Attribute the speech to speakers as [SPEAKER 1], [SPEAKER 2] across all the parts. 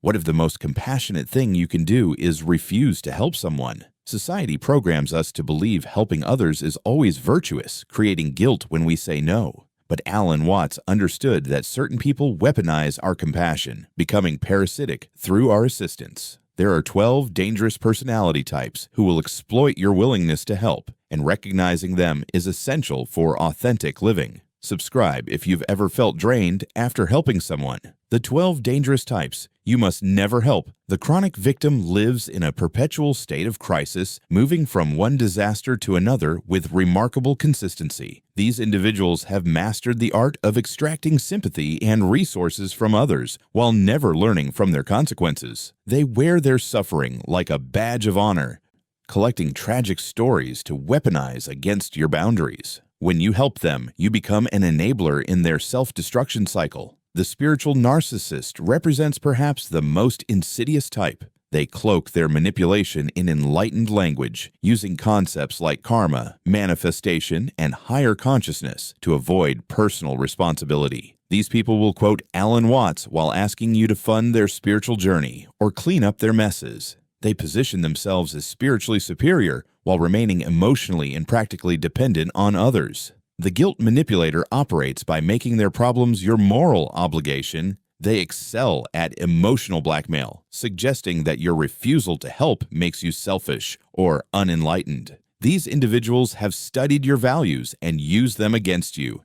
[SPEAKER 1] What if the most compassionate thing you can do is refuse to help someone? Society programs us to believe helping others is always virtuous, creating guilt when we say no. But Alan Watts understood that certain people weaponize our compassion, becoming parasitic through our assistance. There are 12 dangerous personality types who will exploit your willingness to help, and recognizing them is essential for authentic living. Subscribe if you've ever felt drained after helping someone. The 12 dangerous types you must never help. The chronic victim lives in a perpetual state of crisis, moving from one disaster to another with remarkable consistency. These individuals have mastered the art of extracting sympathy and resources from others while never learning from their consequences. They wear their suffering like a badge of honor, collecting tragic stories to weaponize against your boundaries. When you help them, you become an enabler in their self-destruction cycle. The spiritual narcissist represents perhaps the most insidious type. They cloak their manipulation in enlightened language, using concepts like karma, manifestation, and higher consciousness to avoid personal responsibility. These people will quote Alan Watts while asking you to fund their spiritual journey or clean up their messes. They position themselves as spiritually superior while remaining emotionally and practically dependent on others. The guilt manipulator operates by making their problems your moral obligation. They excel at emotional blackmail, suggesting that your refusal to help makes you selfish or unenlightened. These individuals have studied your values and use them against you,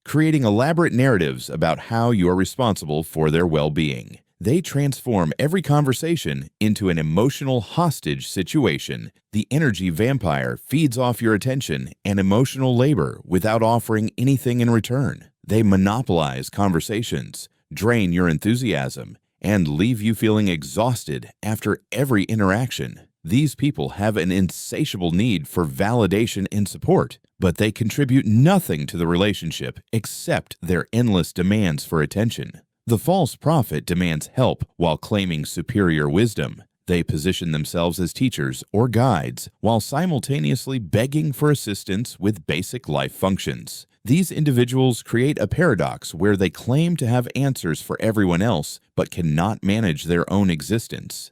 [SPEAKER 1] creating elaborate narratives about how you are responsible for their well-being. They transform every conversation into an emotional hostage situation. The energy vampire feeds off your attention and emotional labor without offering anything in return. They monopolize conversations, drain your enthusiasm, and leave you feeling exhausted after every interaction. These people have an insatiable need for validation and support, but they contribute nothing to the relationship except their endless demands for attention. The false prophet demands help while claiming superior wisdom. They position themselves as teachers or guides while simultaneously begging for assistance with basic life functions. These individuals create a paradox where they claim to have answers for everyone else but cannot manage their own existence.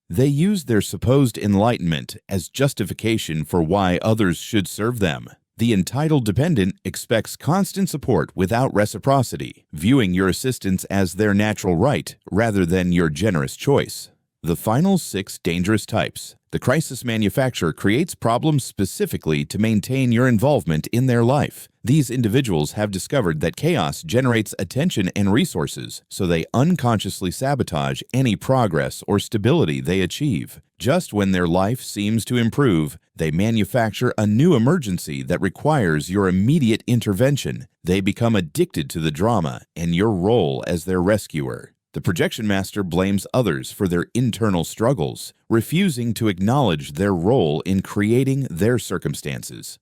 [SPEAKER 1] They use their supposed enlightenment as justification for why others should serve them. The entitled dependent expects constant support without reciprocity, viewing your assistance as their natural right rather than your generous choice. The final 6 dangerous types. The crisis manufacturer creates problems specifically to maintain your involvement in their life. These individuals have discovered that chaos generates attention and resources, so they unconsciously sabotage any progress or stability they achieve. Just when their life seems to improve, they manufacture a new emergency that requires your immediate intervention. They become addicted to the drama and your role as their rescuer. The projection master blames others for their internal struggles, refusing to acknowledge their role in creating their circumstances.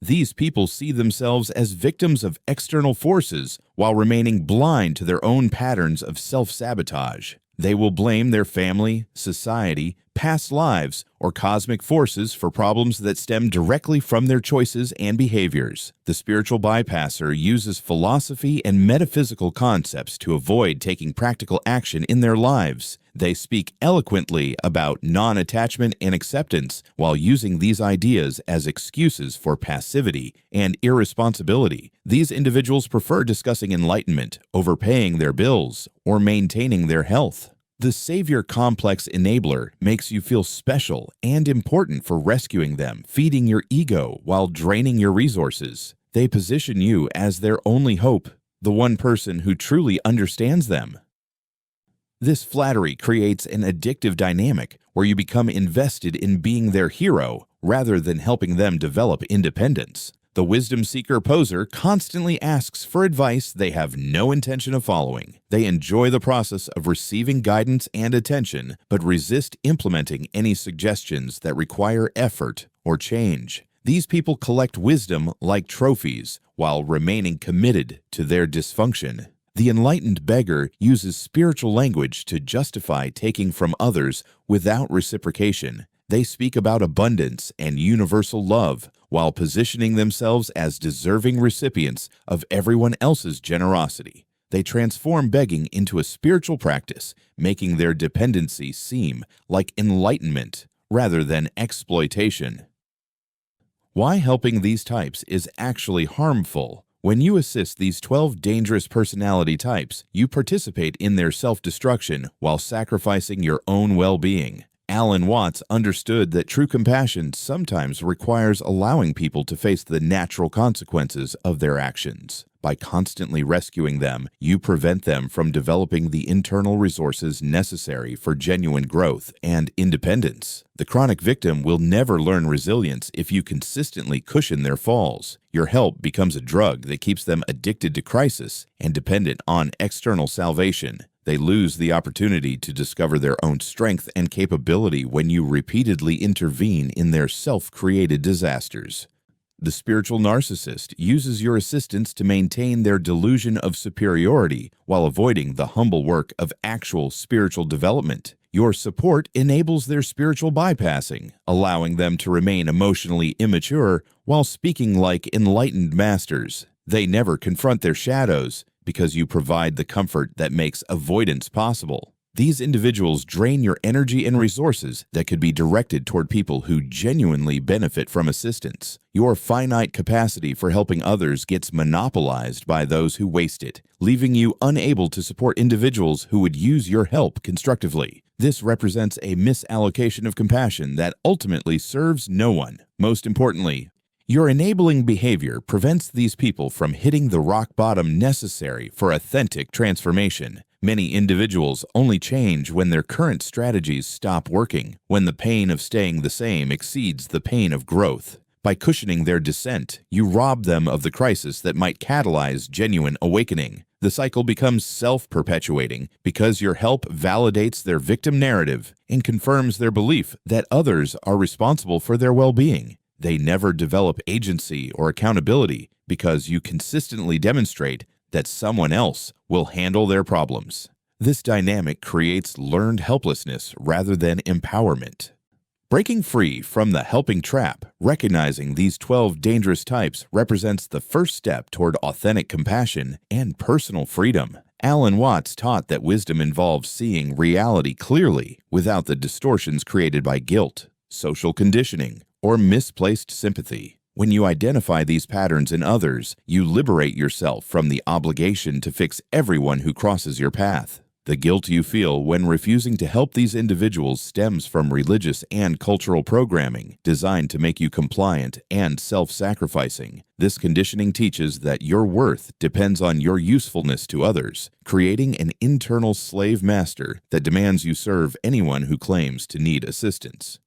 [SPEAKER 1] These people see themselves as victims of external forces while remaining blind to their own patterns of self-sabotage. They will blame their family, society, past lives, or cosmic forces for problems that stem directly from their choices and behaviors. The spiritual bypasser uses philosophy and metaphysical concepts to avoid taking practical action in their lives. They speak eloquently about non-attachment and acceptance while using these ideas as excuses for passivity and irresponsibility. These individuals prefer discussing enlightenment over paying their bills or maintaining their health. The savior complex enabler makes you feel special and important for rescuing them, feeding your ego while draining your resources. They position you as their only hope, the one person who truly understands them. This flattery creates an addictive dynamic where you become invested in being their hero rather than helping them develop independence. The wisdom seeker poser constantly asks for advice they have no intention of following. They enjoy the process of receiving guidance and attention, but resist implementing any suggestions that require effort or change. These people collect wisdom like trophies while remaining committed to their dysfunction. The enlightened beggar uses spiritual language to justify taking from others without reciprocation. They speak about abundance and universal love while positioning themselves as deserving recipients of everyone else's generosity. They transform begging into a spiritual practice, making their dependency seem like enlightenment rather than exploitation. Why helping these types is actually harmful. When you assist these 12 dangerous personality types, you participate in their self-destruction while sacrificing your own well-being. Alan Watts understood that true compassion sometimes requires allowing people to face the natural consequences of their actions. By constantly rescuing them, you prevent them from developing the internal resources necessary for genuine growth and independence. The chronic victim will never learn resilience if you consistently cushion their falls. Your help becomes a drug that keeps them addicted to crisis and dependent on external salvation. They lose the opportunity to discover their own strength and capability when you repeatedly intervene in their self-created disasters. The spiritual narcissist uses your assistance to maintain their delusion of superiority while avoiding the humble work of actual spiritual development. Your support enables their spiritual bypassing, allowing them to remain emotionally immature while speaking like enlightened masters. They never confront their shadows because you provide the comfort that makes avoidance possible. These individuals drain your energy and resources that could be directed toward people who genuinely benefit from assistance. Your finite capacity for helping others gets monopolized by those who waste it, leaving you unable to support individuals who would use your help constructively. This represents a misallocation of compassion that ultimately serves no one. Most importantly, your enabling behavior prevents these people from hitting the rock bottom necessary for authentic transformation. Many individuals only change when their current strategies stop working, when the pain of staying the same exceeds the pain of growth. By cushioning their descent, you rob them of the crisis that might catalyze genuine awakening. The cycle becomes self-perpetuating because your help validates their victim narrative and confirms their belief that others are responsible for their well-being. They never develop agency or accountability because you consistently demonstrate that someone else will handle their problems. This dynamic creates learned helplessness rather than empowerment. Breaking free from the helping trap, recognizing these 12 dangerous types represents the first step toward authentic compassion and personal freedom. Alan Watts taught that wisdom involves seeing reality clearly without the distortions created by guilt, social conditioning, or misplaced sympathy. When you identify these patterns in others, you liberate yourself from the obligation to fix everyone who crosses your path. The guilt you feel when refusing to help these individuals stems from religious and cultural programming designed to make you compliant and self-sacrificing. This conditioning teaches that your worth depends on your usefulness to others, creating an internal slave master that demands you serve anyone who claims to need assistance.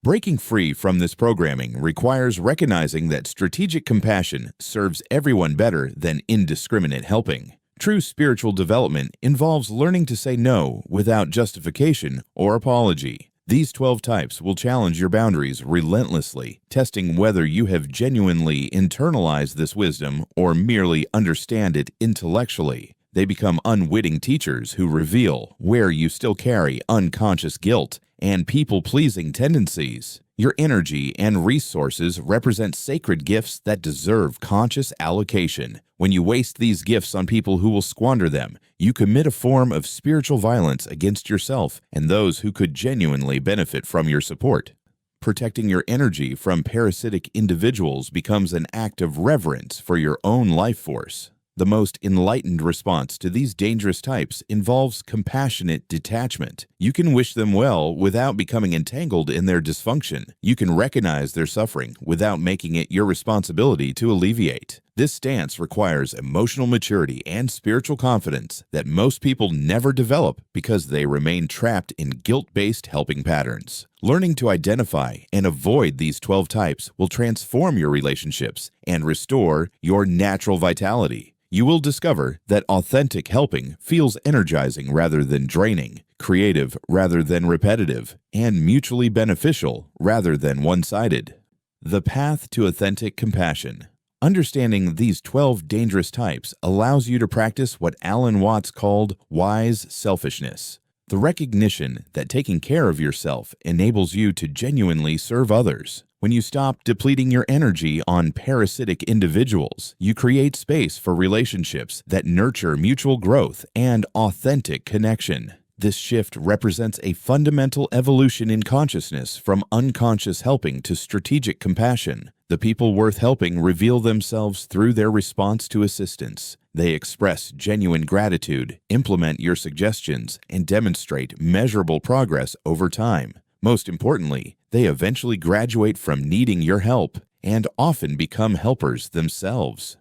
[SPEAKER 1] Breaking free from this programming requires recognizing that strategic compassion serves everyone better than indiscriminate helping. True spiritual development involves learning to say no without justification or apology. These 12 types will challenge your boundaries relentlessly, testing whether you have genuinely internalized this wisdom or merely understand it intellectually. They become unwitting teachers who reveal where you still carry unconscious guilt and people-pleasing tendencies. Your energy and resources represent sacred gifts that deserve conscious allocation. When you waste these gifts on people who will squander them, you commit a form of spiritual violence against yourself and those who could genuinely benefit from your support. Protecting your energy from parasitic individuals becomes an act of reverence for your own life force. The most enlightened response to these dangerous types involves compassionate detachment. You can wish them well without becoming entangled in their dysfunction. You can recognize their suffering without making it your responsibility to alleviate. This stance requires emotional maturity and spiritual confidence that most people never develop because they remain trapped in guilt-based helping patterns. Learning to identify and avoid these 12 types will transform your relationships and restore your natural vitality. You will discover that authentic helping feels energizing rather than draining, creative rather than repetitive, and mutually beneficial rather than one-sided. The path to authentic compassion. Understanding these 12 dangerous types allows you to practice what Alan Watts called wise selfishness, the recognition that taking care of yourself enables you to genuinely serve others. When you stop depleting your energy on parasitic individuals, you create space for relationships that nurture mutual growth and authentic connection. This shift represents a fundamental evolution in consciousness from unconscious helping to strategic compassion. The people worth helping reveal themselves through their response to assistance. They express genuine gratitude, implement your suggestions, and demonstrate measurable progress over time. Most importantly, they eventually graduate from needing your help and often become helpers themselves.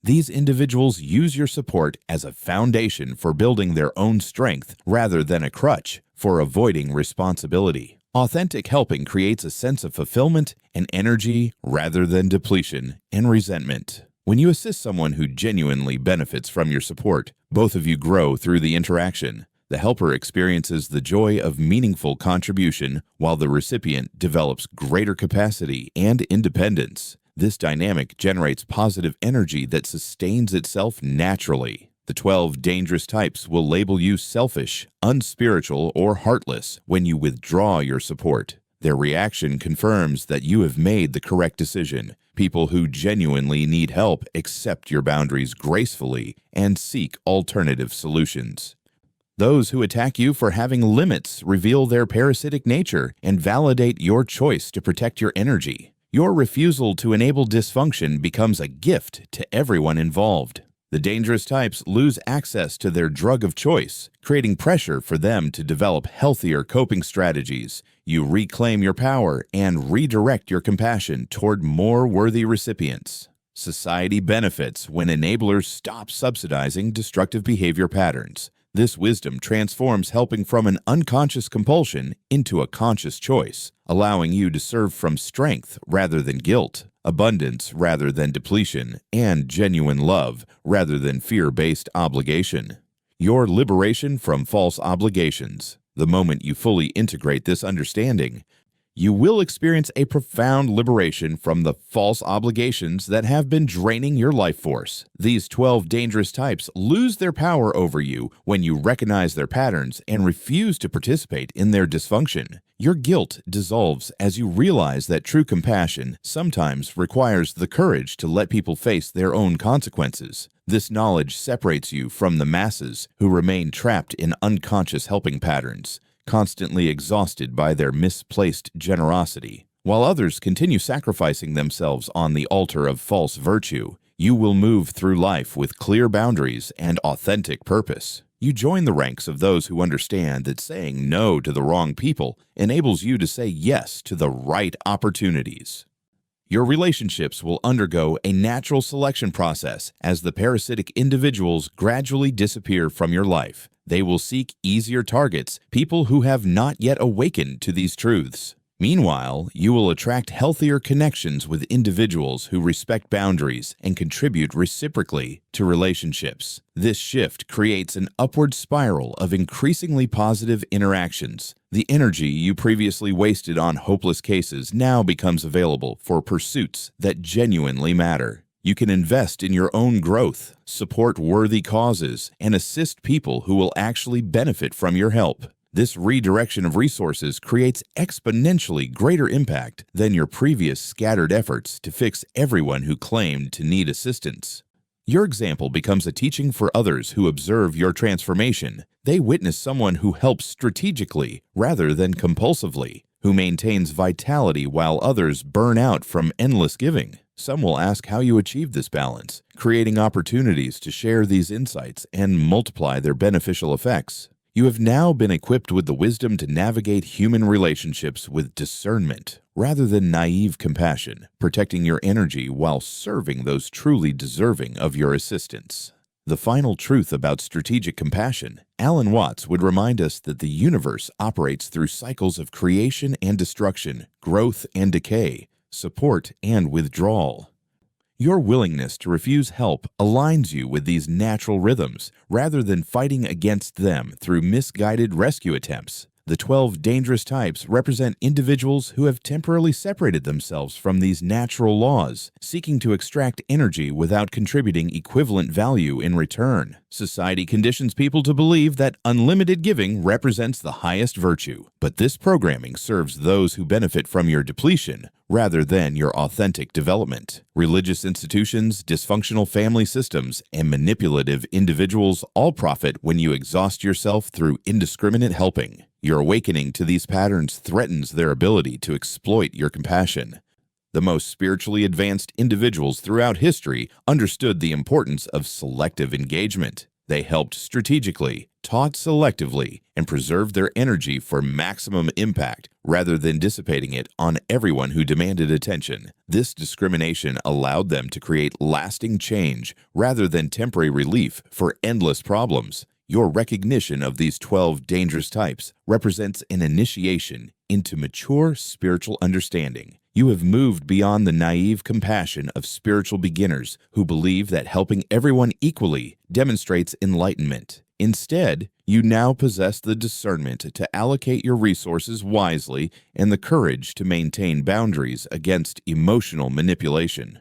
[SPEAKER 1] These individuals use your support as a foundation for building their own strength rather than a crutch for avoiding responsibility. Authentic helping creates a sense of fulfillment and energy rather than depletion and resentment. When you assist someone who genuinely benefits from your support, both of you grow through the interaction. The helper experiences the joy of meaningful contribution, while the recipient develops greater capacity and independence. This dynamic generates positive energy that sustains itself naturally. The 12 dangerous types will label you selfish, unspiritual, or heartless when you withdraw your support. Their reaction confirms that you have made the correct decision. People who genuinely need help accept your boundaries gracefully and seek alternative solutions. Those who attack you for having limits reveal their parasitic nature and validate your choice to protect your energy. Your refusal to enable dysfunction becomes a gift to everyone involved. The dangerous types lose access to their drug of choice, creating pressure for them to develop healthier coping strategies. You reclaim your power and redirect your compassion toward more worthy recipients. Society benefits when enablers stop subsidizing destructive behavior patterns. This wisdom transforms helping from an unconscious compulsion into a conscious choice, allowing you to serve from strength rather than guilt, abundance rather than depletion, and genuine love rather than fear-based obligation. Your liberation from false obligations. The moment you fully integrate this understanding, you will experience a profound liberation from the false obligations that have been draining your life force. These 12 dangerous types lose their power over you when you recognize their patterns and refuse to participate in their dysfunction. Your guilt dissolves as you realize that true compassion sometimes requires the courage to let people face their own consequences. This knowledge separates you from the masses who remain trapped in unconscious helping patterns, constantly exhausted by their misplaced generosity. While others continue sacrificing themselves on the altar of false virtue, you will move through life with clear boundaries and authentic purpose. You join the ranks of those who understand that saying no to the wrong people enables you to say yes to the right opportunities. Your relationships will undergo a natural selection process as the parasitic individuals gradually disappear from your life. They will seek easier targets, people who have not yet awakened to these truths. Meanwhile, you will attract healthier connections with individuals who respect boundaries and contribute reciprocally to relationships. This shift creates an upward spiral of increasingly positive interactions. The energy you previously wasted on hopeless cases now becomes available for pursuits that genuinely matter. You can invest in your own growth, support worthy causes, and assist people who will actually benefit from your help. This redirection of resources creates exponentially greater impact than your previous scattered efforts to fix everyone who claimed to need assistance. Your example becomes a teaching for others who observe your transformation. They witness someone who helps strategically rather than compulsively, who maintains vitality while others burn out from endless giving. Some will ask how you achieve this balance, creating opportunities to share these insights and multiply their beneficial effects. You have now been equipped with the wisdom to navigate human relationships with discernment rather than naive compassion, protecting your energy while serving those truly deserving of your assistance. The final truth about strategic compassion, Alan Watts would remind us that the universe operates through cycles of creation and destruction, growth and decay, support and withdrawal. Your willingness to refuse help aligns you with these natural rhythms rather than fighting against them through misguided rescue attempts. The 12 dangerous types represent individuals who have temporarily separated themselves from these natural laws, seeking to extract energy without contributing equivalent value in return. Society conditions people to believe that unlimited giving represents the highest virtue, but this programming serves those who benefit from your depletion rather than your authentic development. Religious institutions, dysfunctional family systems, and manipulative individuals all profit when you exhaust yourself through indiscriminate helping. Your awakening to these patterns threatens their ability to exploit your compassion. The most spiritually advanced individuals throughout history understood the importance of selective engagement. They helped strategically, taught selectively, and preserved their energy for maximum impact rather than dissipating it on everyone who demanded attention. This discrimination allowed them to create lasting change rather than temporary relief for endless problems. Your recognition of these 12 dangerous types represents an initiation into mature spiritual understanding. You have moved beyond the naive compassion of spiritual beginners who believe that helping everyone equally demonstrates enlightenment. Instead, you now possess the discernment to allocate your resources wisely and the courage to maintain boundaries against emotional manipulation.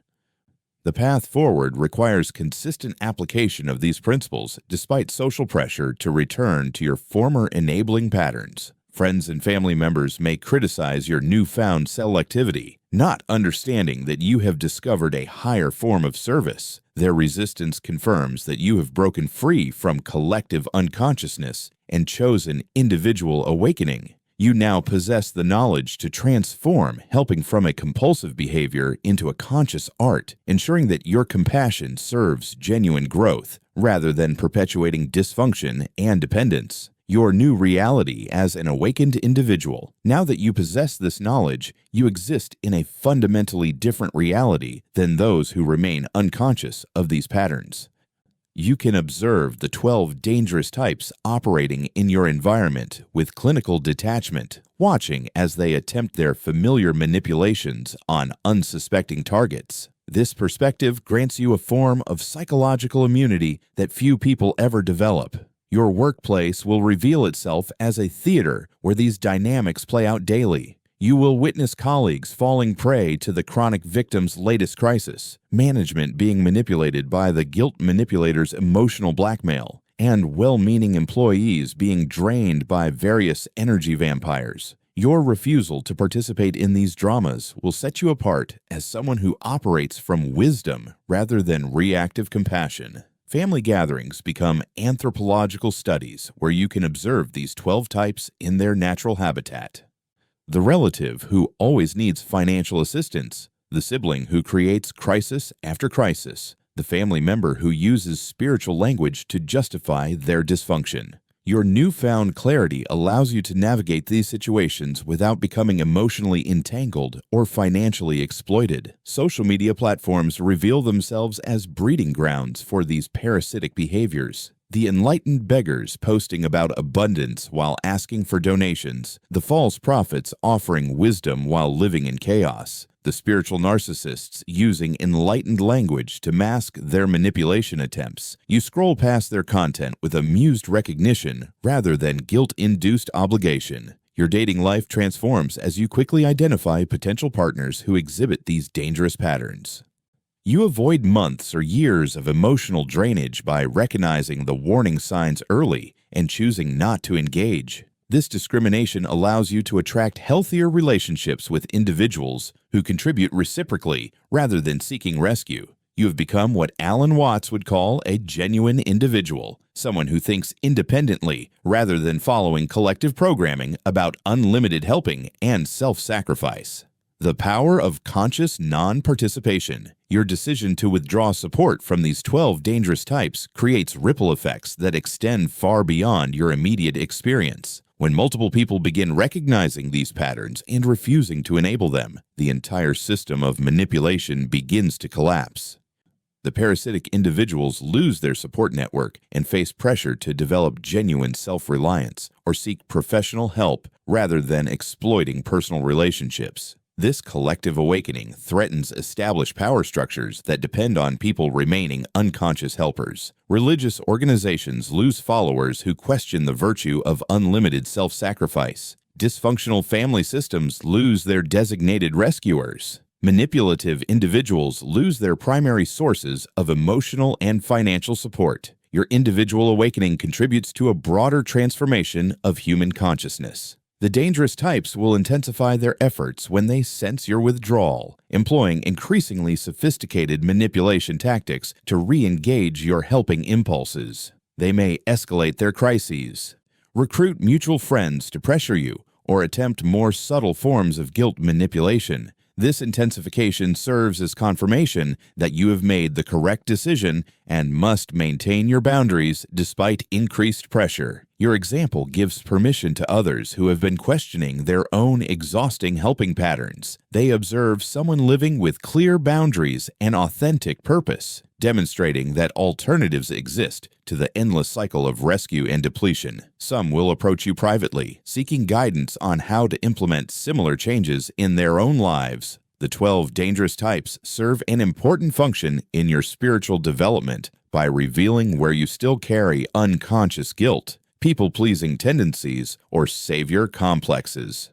[SPEAKER 1] The path forward requires consistent application of these principles despite social pressure to return to your former enabling patterns. Friends and family members may criticize your newfound selectivity, not understanding that you have discovered a higher form of service. Their resistance confirms that you have broken free from collective unconsciousness and chosen individual awakening. You now possess the knowledge to transform, helping from a compulsive behavior into a conscious art, ensuring that your compassion serves genuine growth rather than perpetuating dysfunction and dependence. Your new reality as an awakened individual. Now that you possess this knowledge, you exist in a fundamentally different reality than those who remain unconscious of these patterns. You can observe the 12 dangerous types operating in your environment with clinical detachment, watching as they attempt their familiar manipulations on unsuspecting targets. This perspective grants you a form of psychological immunity that few people ever develop. Your workplace will reveal itself as a theater where these dynamics play out daily. You will witness colleagues falling prey to the chronic victim's latest crisis, management being manipulated by the guilt manipulator's emotional blackmail, and well-meaning employees being drained by various energy vampires. Your refusal to participate in these dramas will set you apart as someone who operates from wisdom rather than reactive compassion. Family gatherings become anthropological studies where you can observe these 12 types in their natural habitat. The relative who always needs financial assistance, the sibling who creates crisis after crisis, the family member who uses spiritual language to justify their dysfunction. Your newfound clarity allows you to navigate these situations without becoming emotionally entangled or financially exploited. Social media platforms reveal themselves as breeding grounds for these parasitic behaviors. The enlightened beggars posting about abundance while asking for donations, the false prophets offering wisdom while living in chaos, the spiritual narcissists using enlightened language to mask their manipulation attempts. You scroll past their content with amused recognition rather than guilt-induced obligation. Your dating life transforms as you quickly identify potential partners who exhibit these dangerous patterns. You avoid months or years of emotional drainage by recognizing the warning signs early and choosing not to engage. This discrimination allows you to attract healthier relationships with individuals who contribute reciprocally rather than seeking rescue. You have become what Alan Watts would call a genuine individual, someone who thinks independently rather than following collective programming about unlimited helping and self-sacrifice. The power of conscious non-participation. Your decision to withdraw support from these 12 dangerous types creates ripple effects that extend far beyond your immediate experience. When multiple people begin recognizing these patterns and refusing to enable them, the entire system of manipulation begins to collapse. The parasitic individuals lose their support network and face pressure to develop genuine self-reliance or seek professional help rather than exploiting personal relationships. This collective awakening threatens established power structures that depend on people remaining unconscious helpers. Religious organizations lose followers who question the virtue of unlimited self-sacrifice. Dysfunctional family systems lose their designated rescuers. Manipulative individuals lose their primary sources of emotional and financial support. Your individual awakening contributes to a broader transformation of human consciousness. The dangerous types will intensify their efforts when they sense your withdrawal, employing increasingly sophisticated manipulation tactics to re-engage your helping impulses. They may escalate their crises, recruit mutual friends to pressure you, or attempt more subtle forms of guilt manipulation. This intensification serves as confirmation that you have made the correct decision and must maintain your boundaries despite increased pressure. Your example gives permission to others who have been questioning their own exhausting helping patterns. They observe someone living with clear boundaries and authentic purpose, demonstrating that alternatives exist to the endless cycle of rescue and depletion. Some will approach you privately, seeking guidance on how to implement similar changes in their own lives. The 12 dangerous types serve an important function in your spiritual development by revealing where you still carry unconscious guilt, people-pleasing tendencies, or savior complexes.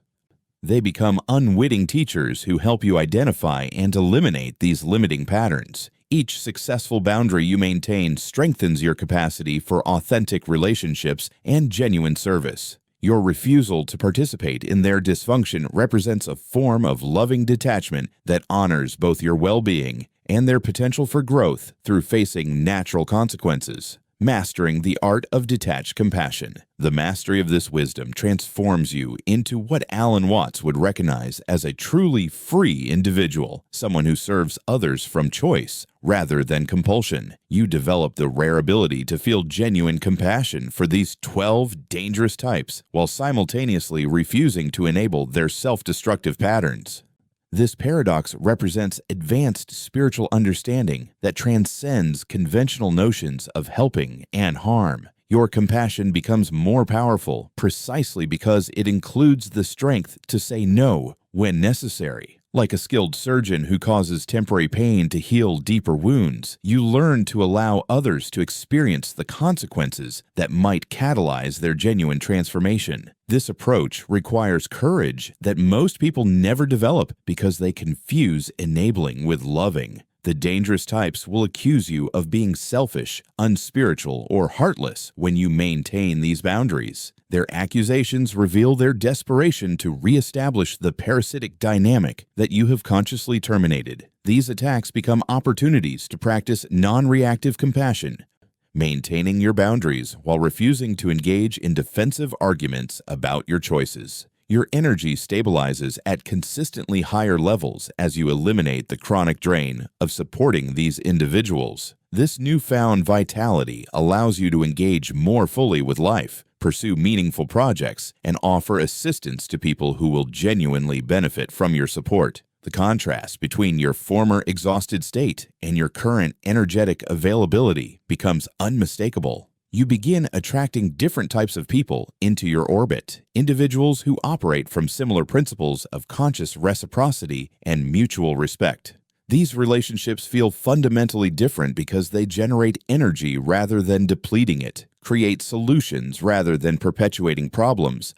[SPEAKER 1] They become unwitting teachers who help you identify and eliminate these limiting patterns. Each successful boundary you maintain strengthens your capacity for authentic relationships and genuine service. Your refusal to participate in their dysfunction represents a form of loving detachment that honors both your well-being and their potential for growth through facing natural consequences. Mastering the art of detached compassion. The mastery of this wisdom transforms you into what Alan Watts would recognize as a truly free individual, someone who serves others from choice rather than compulsion. You develop the rare ability to feel genuine compassion for these 12 dangerous types while simultaneously refusing to enable their self-destructive patterns. This paradox represents advanced spiritual understanding that transcends conventional notions of helping and harm. Your compassion becomes more powerful precisely because it includes the strength to say no when necessary. Like a skilled surgeon who causes temporary pain to heal deeper wounds, you learn to allow others to experience the consequences that might catalyze their genuine transformation. This approach requires courage that most people never develop because they confuse enabling with loving. The dangerous types will accuse you of being selfish, unspiritual, or heartless when you maintain these boundaries. Their accusations reveal their desperation to reestablish the parasitic dynamic that you have consciously terminated. These attacks become opportunities to practice non-reactive compassion, maintaining your boundaries while refusing to engage in defensive arguments about your choices. Your energy stabilizes at consistently higher levels as you eliminate the chronic drain of supporting these individuals. This newfound vitality allows you to engage more fully with life, pursue meaningful projects, and offer assistance to people who will genuinely benefit from your support. The contrast between your former exhausted state and your current energetic availability becomes unmistakable. You begin attracting different types of people into your orbit, individuals who operate from similar principles of conscious reciprocity and mutual respect. These relationships feel fundamentally different because they generate energy rather than depleting it, create solutions rather than perpetuating problems,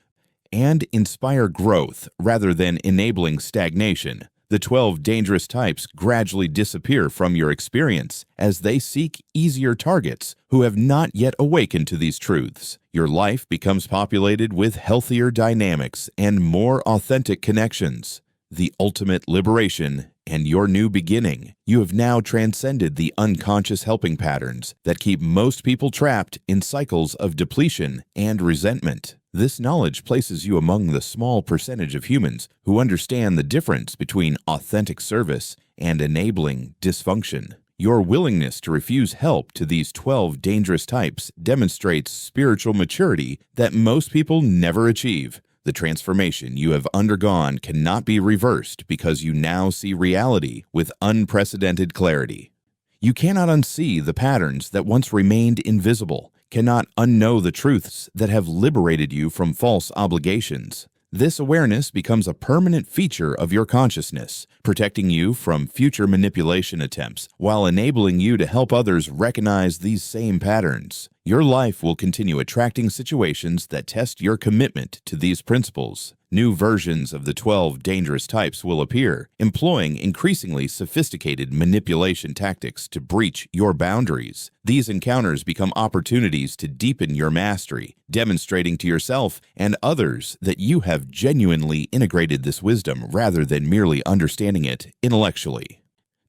[SPEAKER 1] and inspire growth rather than enabling stagnation. The 12 dangerous types gradually disappear from your experience as they seek easier targets who have not yet awakened to these truths. Your life becomes populated with healthier dynamics and more authentic connections. The ultimate liberation and your new beginning. You have now transcended the unconscious helping patterns that keep most people trapped in cycles of depletion and resentment. This knowledge places you among the small percentage of humans who understand the difference between authentic service and enabling dysfunction. Your willingness to refuse help to these 12 dangerous types demonstrates spiritual maturity that most people never achieve. The transformation you have undergone cannot be reversed because you now see reality with unprecedented clarity. You cannot unsee the patterns that once remained invisible, cannot unknow the truths that have liberated you from false obligations. This awareness becomes a permanent feature of your consciousness, protecting you from future manipulation attempts while enabling you to help others recognize these same patterns. Your life will continue attracting situations that test your commitment to these principles. New versions of the 12 dangerous types will appear, employing increasingly sophisticated manipulation tactics to breach your boundaries. These encounters become opportunities to deepen your mastery, demonstrating to yourself and others that you have genuinely integrated this wisdom rather than merely understanding it intellectually.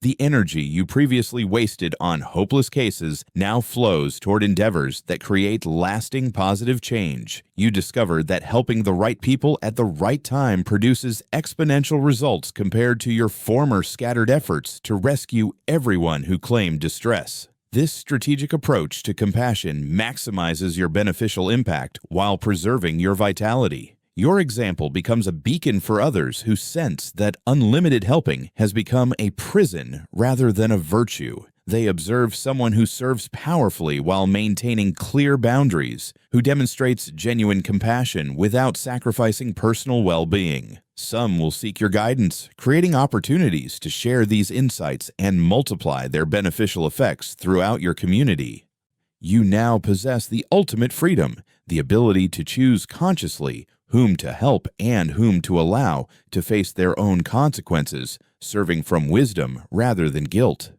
[SPEAKER 1] The energy you previously wasted on hopeless cases now flows toward endeavors that create lasting positive change. You discover that helping the right people at the right time produces exponential results compared to your former scattered efforts to rescue everyone who claimed distress. This strategic approach to compassion maximizes your beneficial impact while preserving your vitality. Your example becomes a beacon for others who sense that unlimited helping has become a prison rather than a virtue. They observe someone who serves powerfully while maintaining clear boundaries, who demonstrates genuine compassion without sacrificing personal well-being. Some will seek your guidance, creating opportunities to share these insights and multiply their beneficial effects throughout your community. You now possess the ultimate freedom, the ability to choose consciously whom to help and whom to allow to face their own consequences, serving from wisdom rather than guilt.